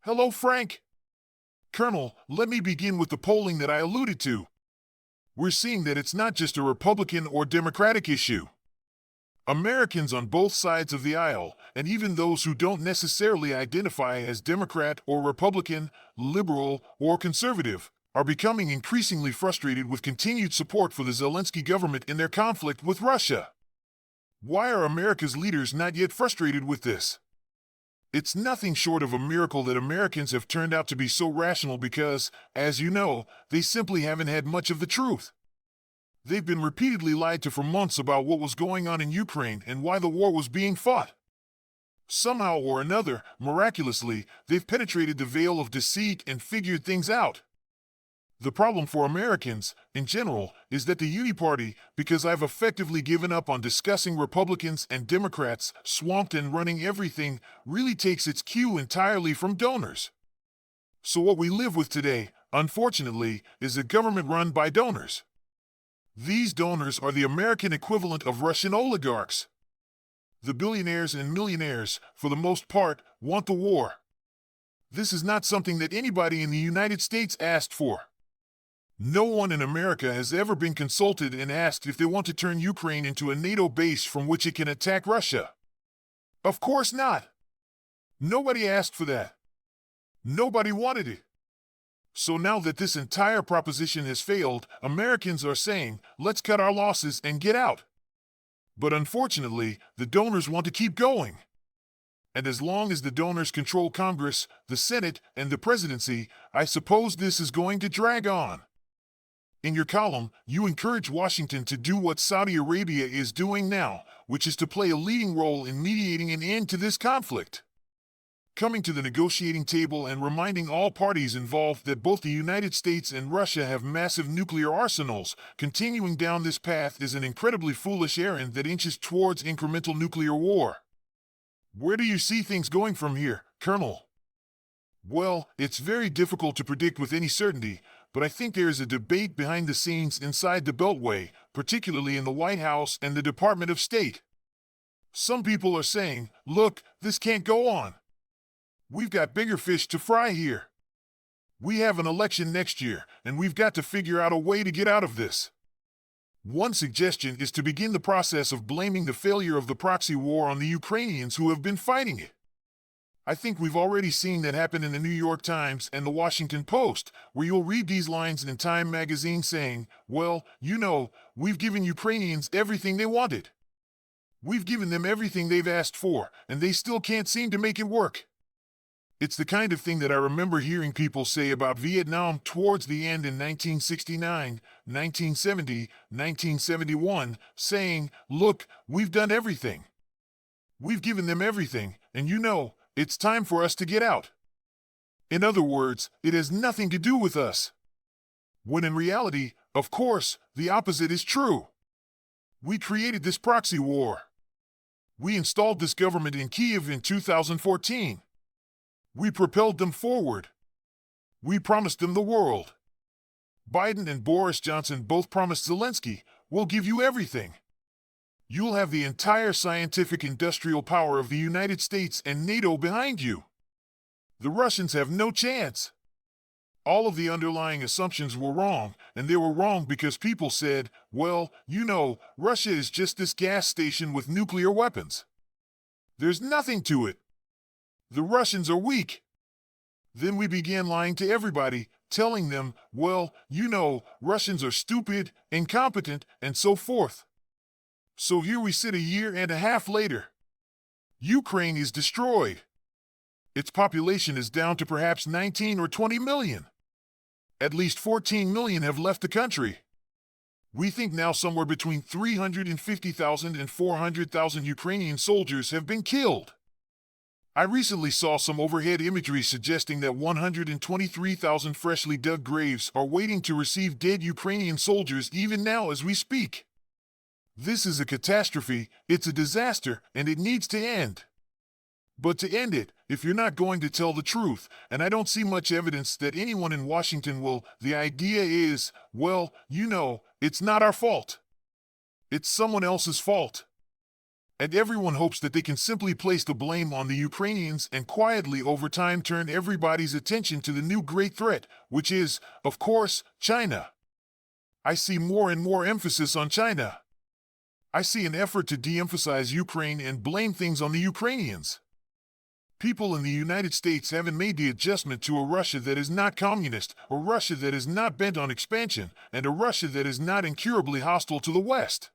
Hello, Frank. Colonel, let me begin with the polling that I alluded to. We're seeing that it's not just a Republican or Democratic issue. Americans on both sides of the aisle, and even those who don't necessarily identify as Democrat or Republican, liberal or conservative, are becoming increasingly frustrated with continued support for the Zelensky government in their conflict with Russia. Why are America's leaders not yet frustrated with this? It's nothing short of a miracle that Americans have turned out to be so rational because, as you know, they simply haven't had much of the truth. They've been repeatedly lied to for months about what was going on in Ukraine and why the war was being fought. Somehow or another, miraculously, they've penetrated the veil of deceit and figured things out. The problem for Americans, in general, is that the Uniparty, because I've effectively given up on discussing Republicans and Democrats, swamped and running everything, really takes its cue entirely from donors. So what we live with today, unfortunately, is a government run by donors. These donors are the American equivalent of Russian oligarchs. The billionaires and millionaires, for the most part, want the war. This is not something that anybody in the United States asked for. No one in America has ever been consulted and asked if they want to turn Ukraine into a NATO base from which it can attack Russia. Of course not. Nobody asked for that. Nobody wanted it. So now that this entire proposition has failed, Americans are saying, let's cut our losses and get out. But unfortunately, the donors want to keep going. And as long as the donors control Congress, the Senate, and the presidency, I suppose this is going to drag on. In your column, you encourage Washington to do what Saudi Arabia is doing now, which is to play a leading role in mediating an end to this conflict. Coming to the negotiating table and reminding all parties involved that both the United States and Russia have massive nuclear arsenals, continuing down this path is an incredibly foolish errand that inches towards incremental nuclear war. Where do you see things going from here, Colonel? Well, it's very difficult to predict with any certainty, but I think there is a debate behind the scenes inside the Beltway, particularly in the White House and the Department of State. Some people are saying, look, this can't go on. We've got bigger fish to fry here. We have an election next year, and we've got to figure out a way to get out of this. One suggestion is to begin the process of blaming the failure of the proxy war on the Ukrainians who have been fighting it. I think we've already seen that happen in the New York Times and the Washington Post, where you'll read these lines in Time magazine saying, well, you know, we've given Ukrainians everything they wanted. We've given them everything they've asked for, and they still can't seem to make it work. It's the kind of thing that I remember hearing people say about Vietnam towards the end in 1969, 1970, 1971, saying, look, we've done everything. We've given them everything, and you know, it's time for us to get out. In other words, it has nothing to do with us. When in reality, of course, the opposite is true. We created this proxy war. We installed this government in Kyiv in 2014. We propelled them forward. We promised them the world. Biden and Boris Johnson both promised Zelensky, we'll give you everything. You'll have the entire scientific industrial power of the United States and NATO behind you. The Russians have no chance. All of the underlying assumptions were wrong, and they were wrong because people said, well, you know, Russia is just this gas station with nuclear weapons. There's nothing to it. The Russians are weak. Then we began lying to everybody, telling them, well, you know, Russians are stupid, incompetent, and so forth. So here we sit a year and a half later. Ukraine is destroyed. Its population is down to perhaps 19 or 20 million. At least 14 million have left the country. We think now somewhere between 350,000 and 400,000 Ukrainian soldiers have been killed. I recently saw some overhead imagery suggesting that 123,000 freshly dug graves are waiting to receive dead Ukrainian soldiers even now as we speak. This is a catastrophe, it's a disaster, and it needs to end. But to end it, if you're not going to tell the truth, and I don't see much evidence that anyone in Washington will, the idea is, well, you know, it's not our fault. It's someone else's fault. And everyone hopes that they can simply place the blame on the Ukrainians and quietly over time turn everybody's attention to the new great threat, which is, of course, China. I see more and more emphasis on China. I see an effort to de-emphasize Ukraine and blame things on the Ukrainians. People in the United States haven't made the adjustment to a Russia that is not communist, a Russia that is not bent on expansion, and a Russia that is not incurably hostile to the West.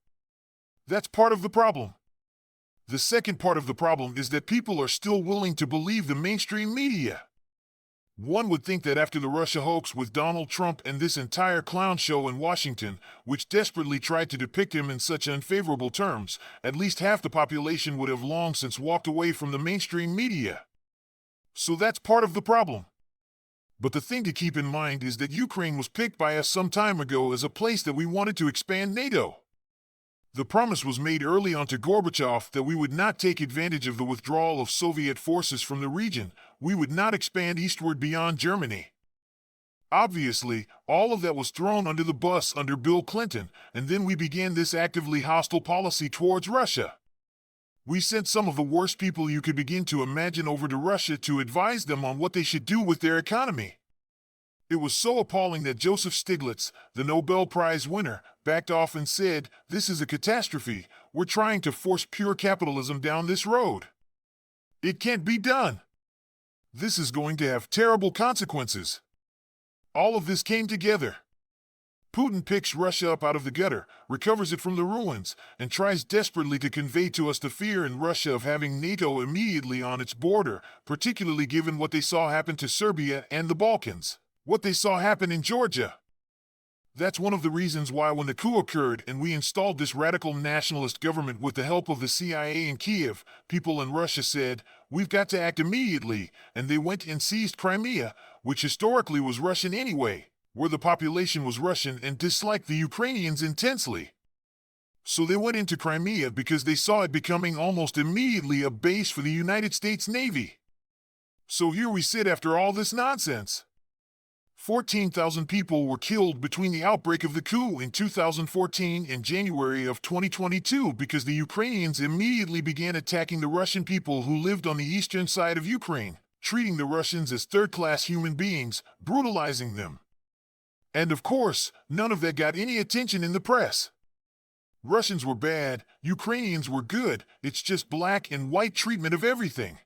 That's part of the problem. The second part of the problem is that people are still willing to believe the mainstream media. One would think that after the Russia hoax with Donald Trump and this entire clown show in Washington, which desperately tried to depict him in such unfavorable terms, at least half the population would have long since walked away from the mainstream media. So that's part of the problem. But the thing to keep in mind is that Ukraine was picked by us some time ago as a place that we wanted to expand NATO. The promise was made early on to Gorbachev that we would not take advantage of the withdrawal of Soviet forces from the region, we would not expand eastward beyond Germany. Obviously, all of that was thrown under the bus under Bill Clinton, and then we began this actively hostile policy towards Russia. We sent some of the worst people you could begin to imagine over to Russia to advise them on what they should do with their economy. It was so appalling that Joseph Stiglitz, the Nobel Prize winner, backed off and said, "This is a catastrophe. We're trying to force pure capitalism down this road. It can't be done. This is going to have terrible consequences." All of this came together. Putin picks Russia up out of the gutter, recovers it from the ruins, and tries desperately to convey to us the fear in Russia of having NATO immediately on its border, particularly given what they saw happen to Serbia and the Balkans. What they saw happen in Georgia. That's one of the reasons why when the coup occurred and we installed this radical nationalist government with the help of the CIA in Kiev, people in Russia said, "We've got to act immediately," and they went and seized Crimea, which historically was Russian anyway, where the population was Russian and disliked the Ukrainians intensely. So they went into Crimea because they saw it becoming almost immediately a base for the United States Navy. So here we sit after all this nonsense. 14,000 people were killed between the outbreak of the coup in 2014 and January of 2022 because the Ukrainians immediately began attacking the Russian people who lived on the eastern side of Ukraine, treating the Russians as third-class human beings, brutalizing them. And of course, none of that got any attention in the press. Russians were bad, Ukrainians were good, it's just black and white treatment of everything.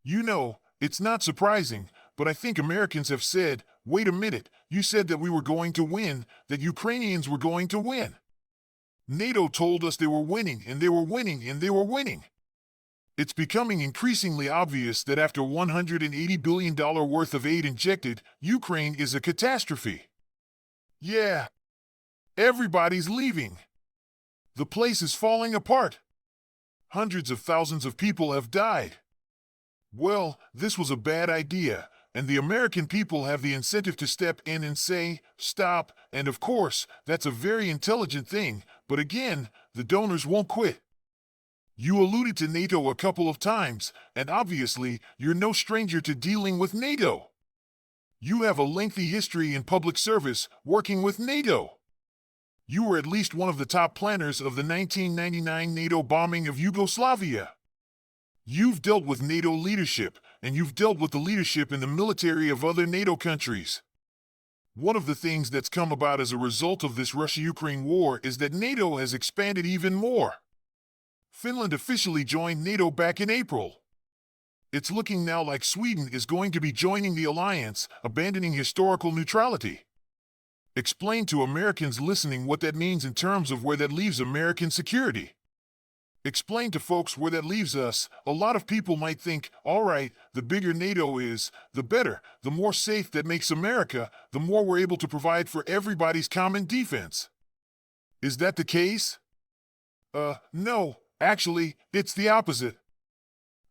You know, it's not surprising, but I think Americans have said, "Wait a minute, you said that we were going to win, that Ukrainians were going to win." NATO told us they were winning, and they were winning, and they were winning. It's becoming increasingly obvious that after $180 billion worth of aid injected, Ukraine is a catastrophe. Yeah. Everybody's leaving. The place is falling apart. Hundreds of thousands of people have died. Well, this was a bad idea, and the American people have the incentive to step in and say, "Stop," and of course, that's a very intelligent thing, but again, the donors won't quit. You alluded to NATO a couple of times, and obviously, you're no stranger to dealing with NATO. You have a lengthy history in public service working with NATO. You were at least one of the top planners of the 1999 NATO bombing of Yugoslavia. You've dealt with NATO leadership, and you've dealt with the leadership in the military of other NATO countries. One of the things that's come about as a result of this Russia-Ukraine war is that NATO has expanded even more. Finland officially joined NATO back in April. It's looking now like Sweden is going to be joining the alliance, abandoning historical neutrality. Explain to Americans listening what that means in terms of where that leaves American security. Explain to folks where that leaves us. A lot of people might think, all right, the bigger NATO is, the better, the more safe that makes America, the more we're able to provide for everybody's common defense. Is that the case? No, actually, it's the opposite.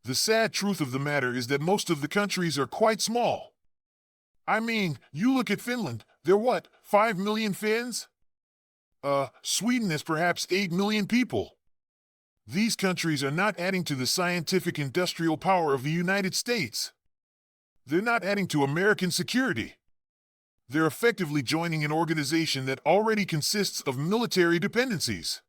The sad truth of the matter is that most of the countries are quite small. I mean, you look at Finland, they're what, 5 million Finns? Sweden is perhaps 8 million people. These countries are not adding to the scientific industrial power of the United States. They're not adding to American security. They're effectively joining an organization that already consists of military dependencies.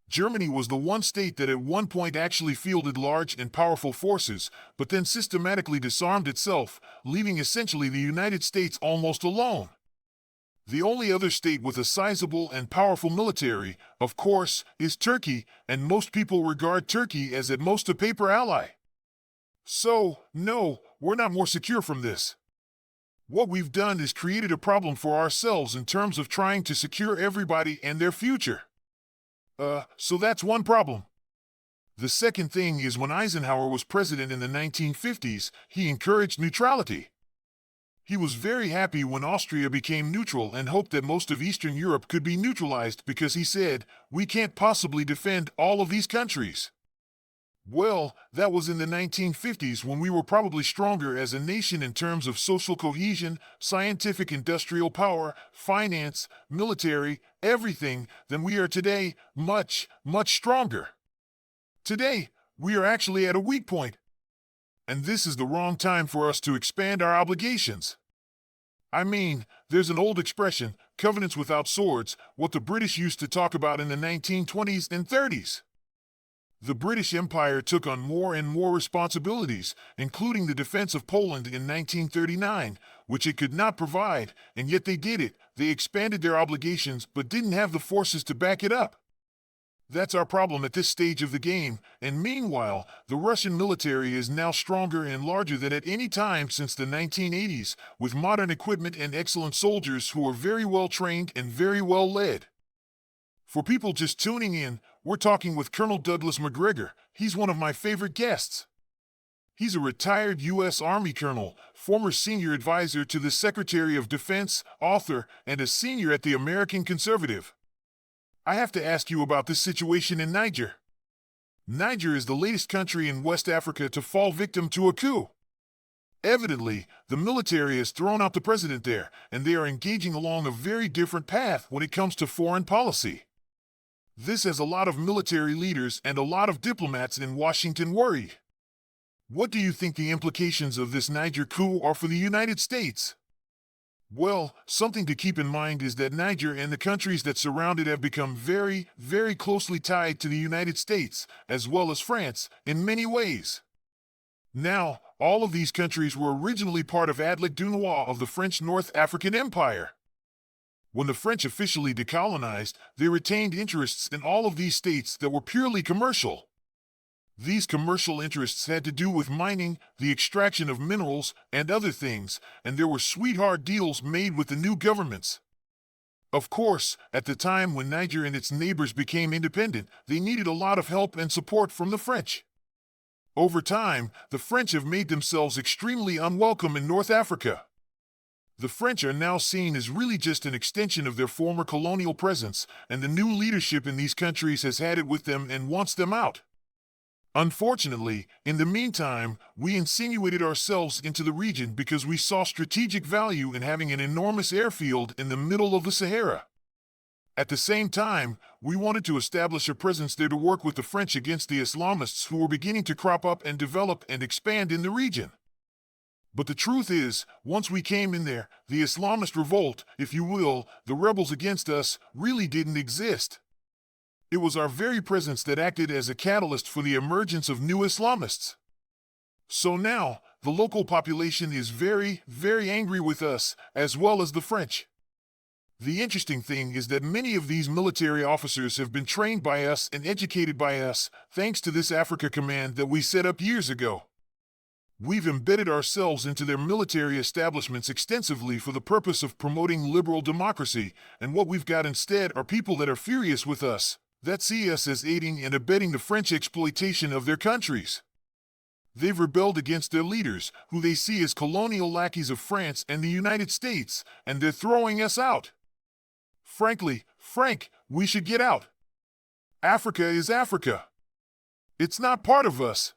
Germany was the one state that at one point actually fielded large and powerful forces, but then systematically disarmed itself, leaving essentially the United States almost alone. The only other state with a sizable and powerful military, of course, is Turkey, and most people regard Turkey as at most a paper ally. So, no, we're not more secure from this. What we've done is created a problem for ourselves in terms of trying to secure everybody and their future. So that's one problem. The second thing is when Eisenhower was president in the 1950s, he encouraged neutrality. He was very happy when Austria became neutral and hoped that most of Eastern Europe could be neutralized because he said, we can't possibly defend all of these countries. Well, that was in the 1950s when we were probably stronger as a nation in terms of social cohesion, scientific industrial power, finance, military, everything, than we are today, much, much stronger. Today, we are actually at a weak point. And this is the wrong time for us to expand our obligations. I mean, there's an old expression, covenants without swords, what the British used to talk about in the 1920s and 30s. The British Empire took on more and more responsibilities, including the defense of Poland in 1939, which it could not provide, and yet they did it. They expanded their obligations but didn't have the forces to back it up. That's our problem at this stage of the game, and meanwhile, the Russian military is now stronger and larger than at any time since the 1980s, with modern equipment and excellent soldiers who are very well trained and very well led. For people just tuning in, we're talking with Colonel Douglas Macgregor. He's one of my favorite guests. He's a retired U.S. Army colonel, former senior advisor to the Secretary of Defense, author, and a senior at the American Conservative. I have to ask you about this situation in Niger. Niger is the latest country in West Africa to fall victim to a coup. Evidently, the military has thrown out the president there, and they are engaging along a very different path when it comes to foreign policy. This has a lot of military leaders and a lot of diplomats in Washington worried. What do you think the implications of this Niger coup are for the United States? Well, something to keep in mind is that Niger and the countries that surround it have become very, very closely tied to the United States, as well as France, in many ways. Now, all of these countries were originally part of Adlik Dunois of the French North African Empire. When the French officially decolonized, they retained interests in all of these states that were purely commercial. These commercial interests had to do with mining, the extraction of minerals, and other things, and there were sweetheart deals made with the new governments. Of course, at the time when Niger and its neighbors became independent, they needed a lot of help and support from the French. Over time, the French have made themselves extremely unwelcome in North Africa. The French are now seen as really just an extension of their former colonial presence, and the new leadership in these countries has had it with them and wants them out. Unfortunately, in the meantime, we insinuated ourselves into the region because we saw strategic value in having an enormous airfield in the middle of the Sahara. At the same time, we wanted to establish a presence there to work with the French against the Islamists who were beginning to crop up and develop and expand in the region. But the truth is, once we came in there, the Islamist revolt, if you will, the rebels against us, really didn't exist. It was our very presence that acted as a catalyst for the emergence of new Islamists. So now, the local population is very, very angry with us, as well as the French. The interesting thing is that many of these military officers have been trained by us and educated by us, thanks to this Africa Command that we set up years ago. We've embedded ourselves into their military establishments extensively for the purpose of promoting liberal democracy, and what we've got instead are people that are furious with us, that see us as aiding and abetting the French exploitation of their countries. They've rebelled against their leaders, who they see as colonial lackeys of France and the United States, and they're throwing us out. Frankly, Frank, we should get out. Africa is Africa. It's not part of us.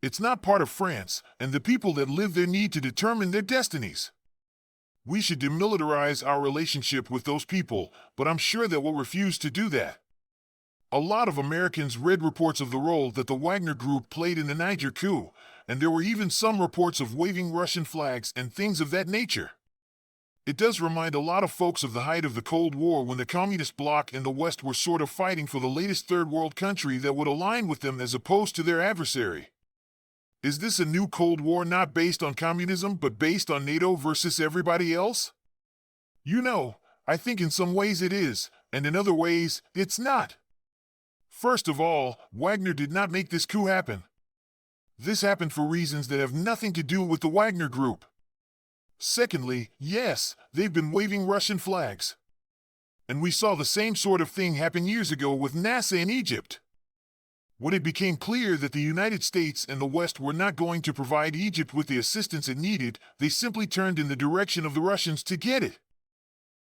It's not part of France, and the people that live there need to determine their destinies. We should demilitarize our relationship with those people, but I'm sure that we'll refuse to do that. A lot of Americans read reports of the role that the Wagner Group played in the Niger coup, and there were even some reports of waving Russian flags and things of that nature. It does remind a lot of folks of the height of the Cold War when the Communist bloc and the West were sort of fighting for the latest third world country that would align with them as opposed to their adversary. Is this a new Cold War not based on communism but based on NATO versus everybody else? You know, I think in some ways it is, and in other ways, it's not. First of all, Wagner did not make this coup happen. This happened for reasons that have nothing to do with the Wagner Group. Secondly, yes, they've been waving Russian flags. And we saw the same sort of thing happen years ago with NASA in Egypt. When it became clear that the United States and the West were not going to provide Egypt with the assistance it needed, they simply turned in the direction of the Russians to get it.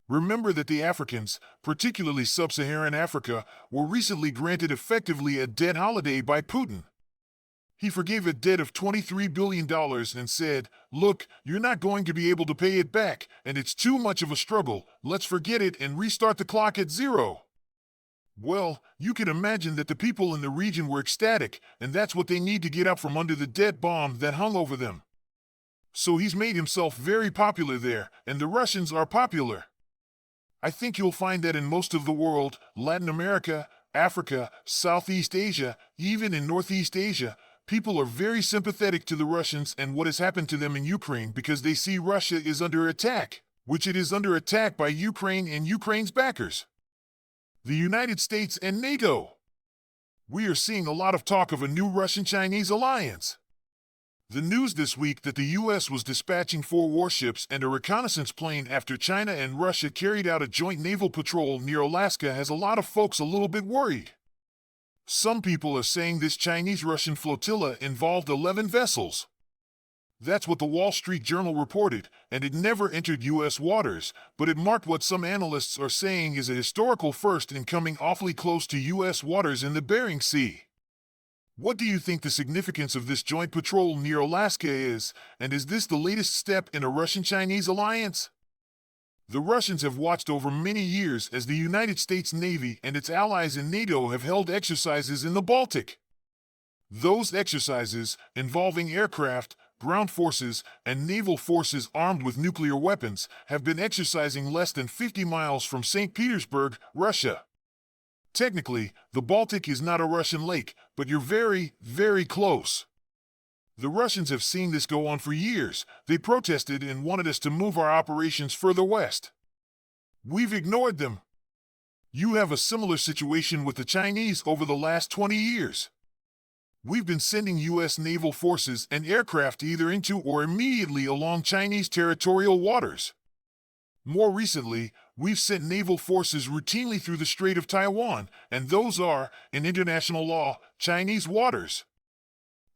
Remember that the Africans, particularly sub-Saharan Africa, were recently granted effectively a debt holiday by Putin. He forgave a debt of $23 billion and said, "Look, you're not going to be able to pay it back, and it's too much of a struggle. Let's forget it and restart the clock at zero." Well, you can imagine that the people in the region were ecstatic, and that's what they need to get out from under the debt bomb that hung over them. So he's made himself very popular there, and the Russians are popular. I think you'll find that in most of the world, Latin America, Africa, Southeast Asia, even in Northeast Asia, people are very sympathetic to the Russians and what has happened to them in Ukraine because they see Russia is under attack, which it is under attack by Ukraine and Ukraine's backers, the United States and NATO. We are seeing a lot of talk of a new Russian-Chinese alliance. The news this week that the U.S. was dispatching 4 warships and a reconnaissance plane after China and Russia carried out a joint naval patrol near Alaska has a lot of folks a little bit worried. Some people are saying this Chinese-Russian flotilla involved 11 vessels. That's what the Wall Street Journal reported, and it never entered U.S. waters, but it marked what some analysts are saying is a historical first in coming awfully close to U.S. waters in the Bering Sea. What do you think the significance of this joint patrol near Alaska is, and is this the latest step in a Russian-Chinese alliance? The Russians have watched over many years as the United States Navy and its allies in NATO have held exercises in the Baltic. Those exercises, involving aircraft, ground forces, and naval forces armed with nuclear weapons, have been exercising less than 50 miles from St. Petersburg, Russia. Technically, the Baltic is not a Russian lake, but you're very, very close. The Russians have seen this go on for years. They protested and wanted us to move our operations further west. We've ignored them. You have a similar situation with the Chinese over the last 20 years. We've been sending U.S. naval forces and aircraft either into or immediately along Chinese territorial waters. More recently, we've sent naval forces routinely through the Strait of Taiwan, and those are, in international law, Chinese waters.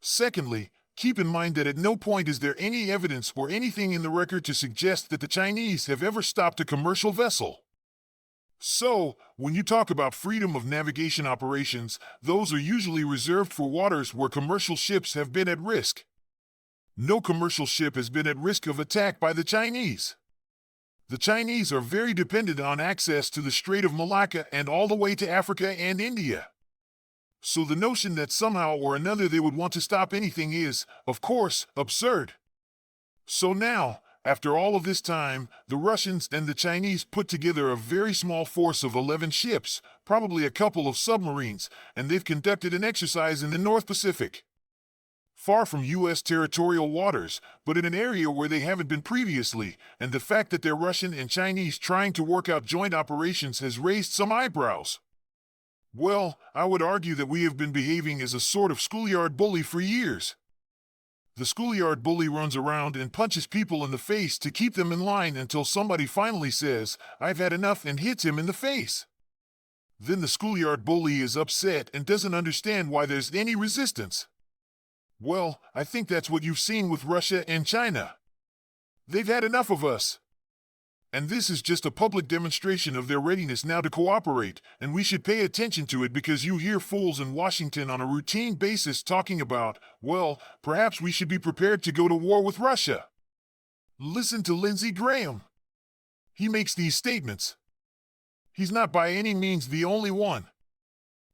Secondly, keep in mind that at no point is there any evidence or anything in the record to suggest that the Chinese have ever stopped a commercial vessel. So, when you talk about freedom of navigation operations, those are usually reserved for waters where commercial ships have been at risk. No commercial ship has been at risk of attack by the Chinese. The Chinese are very dependent on access to the Strait of Malacca and all the way to Africa and India. So the notion that somehow or another they would want to stop anything is, of course, absurd. So now, after all of this time, the Russians and the Chinese put together a very small force of 11 ships, probably a couple of submarines, and they've conducted an exercise in the North Pacific. Far from U.S. territorial waters, but in an area where they haven't been previously, and the fact that they're Russian and Chinese trying to work out joint operations has raised some eyebrows. Well, I would argue that we have been behaving as a sort of schoolyard bully for years. The schoolyard bully runs around and punches people in the face to keep them in line until somebody finally says, "I've had enough," and hits him in the face. Then the schoolyard bully is upset and doesn't understand why there's any resistance. Well, I think that's what you've seen with Russia and China. They've had enough of us. And this is just a public demonstration of their readiness now to cooperate, and we should pay attention to it because you hear fools in Washington on a routine basis talking about, well, perhaps we should be prepared to go to war with Russia. Listen to Lindsey Graham. He makes these statements. He's not by any means the only one.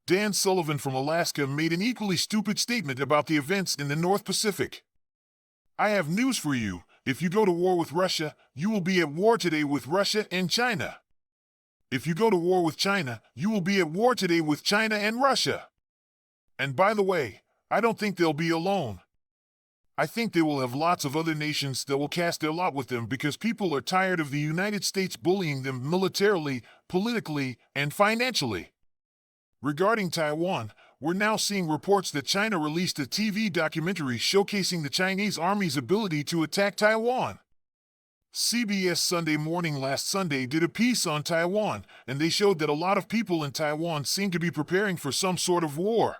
Dan Sullivan from Alaska made an equally stupid statement about the events in the North Pacific. I have news for you. If you go to war with Russia, you will be at war today with Russia and China. If you go to war with China, you will be at war today with China and Russia. And by the way, I don't think they'll be alone. I think they will have lots of other nations that will cast their lot with them because people are tired of the United States bullying them militarily, politically, and financially. Regarding Taiwan, we're now seeing reports that China released a TV documentary showcasing the Chinese Army's ability to attack Taiwan. CBS Sunday Morning last Sunday did a piece on Taiwan, and they showed that a lot of people in Taiwan seem to be preparing for some sort of war.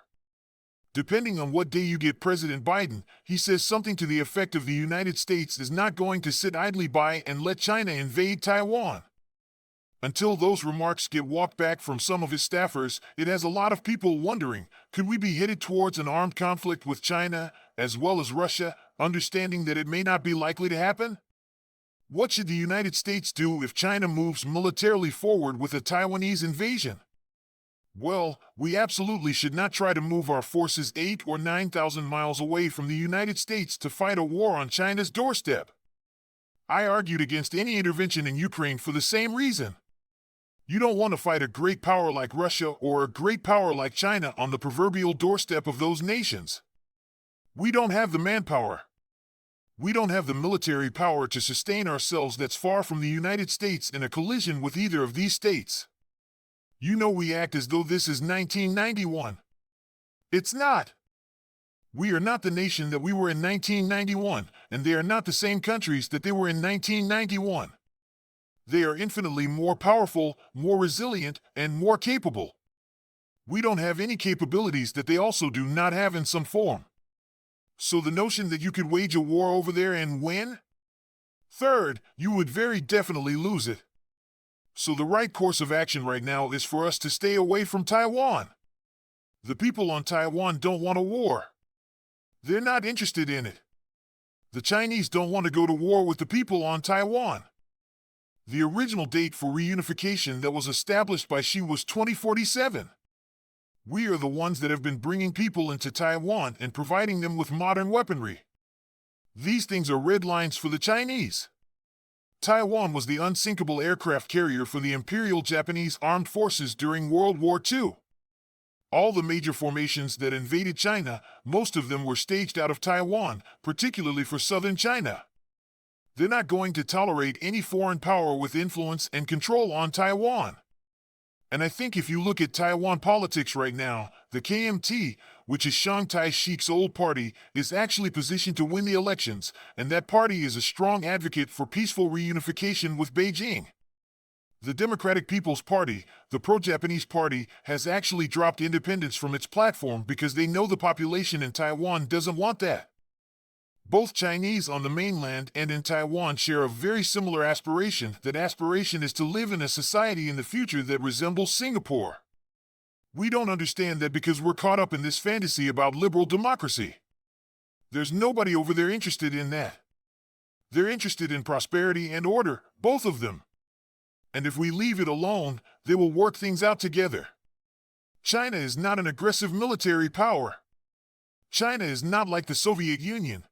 Depending on what day you get President Biden, he says something to the effect of the United States is not going to sit idly by and let China invade Taiwan. Until those remarks get walked back from some of his staffers, it has a lot of people wondering, could we be headed towards an armed conflict with China, as well as Russia, understanding that it may not be likely to happen? What should the United States do if China moves militarily forward with a Taiwanese invasion? Well, we absolutely should not try to move our forces 8,000 or 9,000 miles away from the United States to fight a war on China's doorstep. I argued against any intervention in Ukraine for the same reason. You don't want to fight a great power like Russia or a great power like China on the proverbial doorstep of those nations. We don't have the manpower. We don't have the military power to sustain ourselves that's far from the United States in a collision with either of these states. You know we act as though this is 1991. It's not. We are not the nation that we were in 1991, and they are not the same countries that they were in 1991. They are infinitely more powerful, more resilient, and more capable. We don't have any capabilities that they also do not have in some form. So the notion that you could wage a war over there and win? Third, you would very definitely lose it. So the right course of action right now is for us to stay away from Taiwan. The people on Taiwan don't want a war. They're not interested in it. The Chinese don't want to go to war with the people on Taiwan. The original date for reunification that was established by Xi was 2047. We are the ones that have been bringing people into Taiwan and providing them with modern weaponry. These things are red lines for the Chinese. Taiwan was the unsinkable aircraft carrier for the Imperial Japanese Armed Forces during World War II. All the major formations that invaded China, most of them were staged out of Taiwan, particularly for southern China. They're not going to tolerate any foreign power with influence and control on Taiwan. And I think if you look at Taiwan politics right now, the KMT, which is Chiang Kai-shek's old party, is actually positioned to win the elections, and that party is a strong advocate for peaceful reunification with Beijing. The Democratic People's Party, the pro-Japanese party, has actually dropped independence from its platform because they know the population in Taiwan doesn't want that. Both Chinese on the mainland and in Taiwan share a very similar aspiration. That aspiration is to live in a society in the future that resembles Singapore. We don't understand that because we're caught up in this fantasy about liberal democracy. There's nobody over there interested in that. They're interested in prosperity and order, both of them. And if we leave it alone, they will work things out together. China is not an aggressive military power. China is not like the Soviet Union.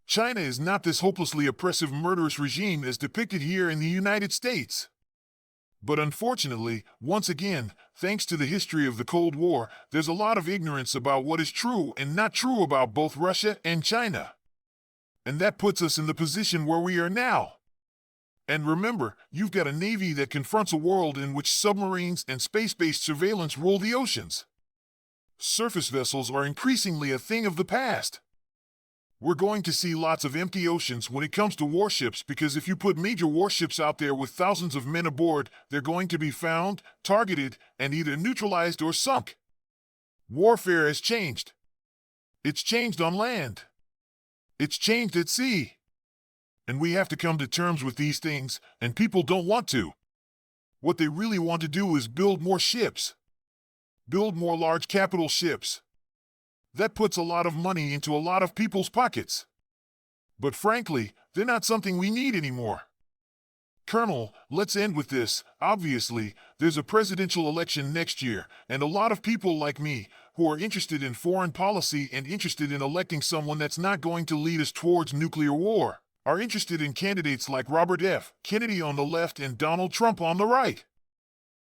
China is not this hopelessly oppressive, murderous regime as depicted here in the United States. But unfortunately, once again, thanks to the history of the Cold War, there's a lot of ignorance about what is true and not true about both Russia and China. And that puts us in the position where we are now. And remember, you've got a navy that confronts a world in which submarines and space-based surveillance rule the oceans. Surface vessels are increasingly a thing of the past. We're going to see lots of empty oceans when it comes to warships because if you put major warships out there with thousands of men aboard, they're going to be found, targeted, and either neutralized or sunk. Warfare has changed. It's changed on land. It's changed at sea. And we have to come to terms with these things, and people don't want to. What they really want to do is build more ships. Build more large capital ships. That puts a lot of money into a lot of people's pockets. But frankly, they're not something we need anymore. Colonel, let's end with this. Obviously, there's a presidential election next year, and a lot of people like me, who are interested in foreign policy and interested in electing someone that's not going to lead us towards nuclear war, are interested in candidates like Robert F. Kennedy on the left and Donald Trump on the right.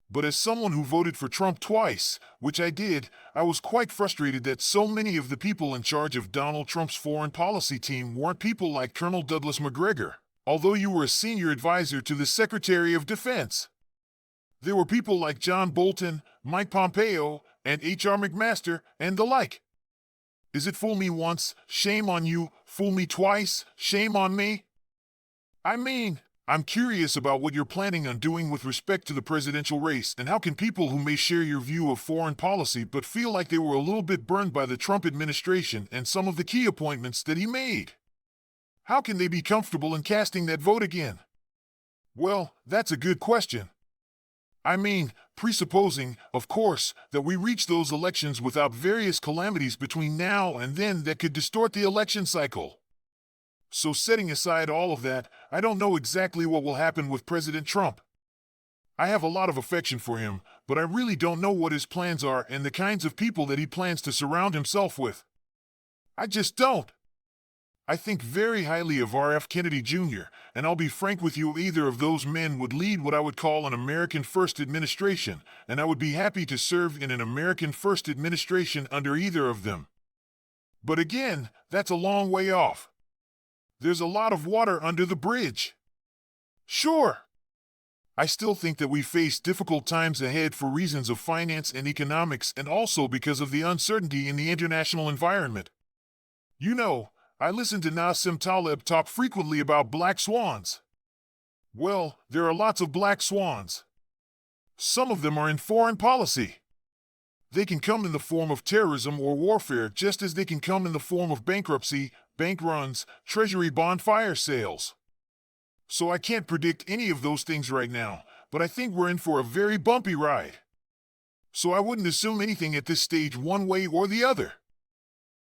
But as someone who voted for Trump twice, which I did, I was quite frustrated that so many of the people in charge of Donald Trump's foreign policy team weren't people like Colonel Douglas Macgregor, although you were a senior advisor to the Secretary of Defense. There were people like John Bolton, Mike Pompeo, and H.R. McMaster, and the like. Is it fool me once, shame on you, fool me twice, shame on me? I mean, I'm curious about what you're planning on doing with respect to the presidential race, and how can people who may share your view of foreign policy but feel like they were a little bit burned by the Trump administration and some of the key appointments that he made, how can they be comfortable in casting that vote again? Well, that's a good question. I mean, presupposing, of course, that we reach those elections without various calamities between now and then that could distort the election cycle. So setting aside all of that, I don't know exactly what will happen with President Trump. I have a lot of affection for him, but I really don't know what his plans are and the kinds of people that he plans to surround himself with. I just don't. I think very highly of R.F. Kennedy Jr., and I'll be frank with you, either of those men would lead what I would call an American First administration, and I would be happy to serve in an American First administration under either of them. But again, that's a long way off. There's a lot of water under the bridge. Sure. I still think that we face difficult times ahead for reasons of finance and economics, and also because of the uncertainty in the international environment. You know, I listen to Nassim Taleb talk frequently about black swans. Well, there are lots of black swans. Some of them are in foreign policy. They can come in the form of terrorism or warfare, just as they can come in the form of bankruptcy, bank runs, treasury bond fire sales. So I can't predict any of those things right now, but I think we're in for a very bumpy ride. So I wouldn't assume anything at this stage one way or the other.